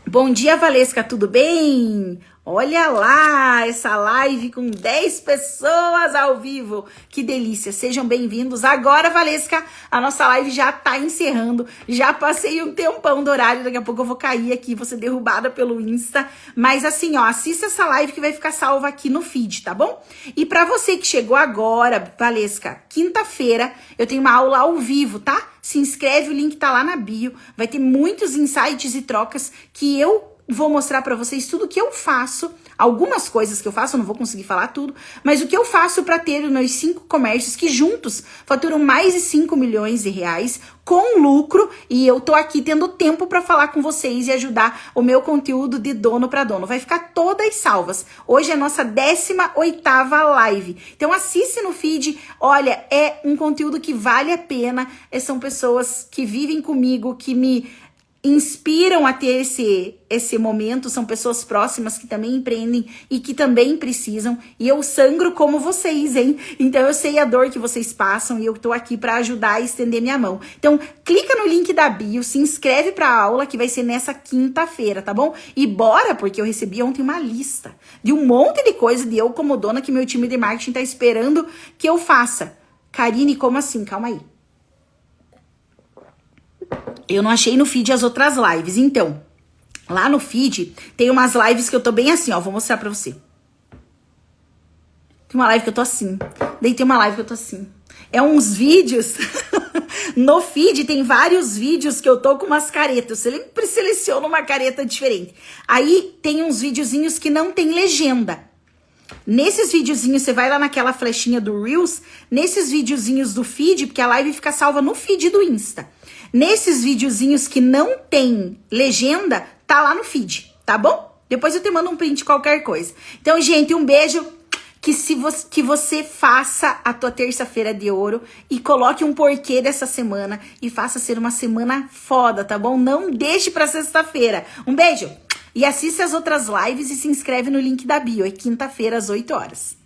Bom dia, Valesca, tudo bem? Olha lá, essa live com 10 pessoas ao vivo. Que delícia, sejam bem-vindos. Agora, Valesca, a nossa live já tá encerrando. Já passei um tempão do horário, daqui a pouco eu vou cair aqui, vou ser derrubada pelo Insta. Mas assim, ó, assista essa live que vai ficar salva aqui no feed, tá bom? E pra você que chegou agora, Valesca, quinta-feira eu tenho uma aula ao vivo, tá? Se inscreve, o link tá lá na bio. Vai ter muitos insights e trocas que eu vou mostrar pra vocês tudo que eu faço algumas coisas que eu faço, eu não vou conseguir falar tudo, mas o que eu faço para ter os meus 5 comércios que juntos faturam mais de 5 milhões de reais com lucro, e eu tô aqui tendo tempo para falar com vocês e ajudar o meu conteúdo de dono para dono. Vai ficar todas salvas. Hoje é a nossa 18ª live. Então assiste no feed. Olha, é um conteúdo que vale a pena. São pessoas que vivem comigo, que me inspiram a ter esse momento, são pessoas próximas que também empreendem e que também precisam, e eu sangro como vocês, hein? Então eu sei a dor que vocês passam e eu tô aqui para ajudar a estender minha mão. Então clica no link da bio, se inscreve pra aula que vai ser nessa quinta-feira, tá bom? E bora, porque eu recebi ontem uma lista de um monte de coisa de eu como dona que meu time de marketing tá esperando que eu faça. Karine, como assim? Calma aí. Eu não achei no feed as outras lives. Então, lá no feed tem umas lives que eu tô bem assim, ó. Vou mostrar pra você. Tem uma live que eu tô assim. Daí tem uma live que eu tô assim. É uns vídeos. No feed tem vários vídeos que eu tô com umas caretas. Você sempre seleciona uma careta diferente. Aí tem uns videozinhos que não tem legenda. Nesses videozinhos, você vai lá naquela flechinha do Reels. Nesses videozinhos do feed, porque a live fica salva no feed do Insta. Nesses videozinhos que não tem legenda, tá lá no feed, tá bom? Depois eu te mando um print, qualquer coisa. Então, gente, um beijo. Que você faça a tua terça-feira de ouro e coloque um porquê dessa semana e faça ser uma semana foda, tá bom? Não deixe pra sexta-feira. Um beijo. E assiste as outras lives e se inscreve no link da bio. É quinta-feira às 8 horas.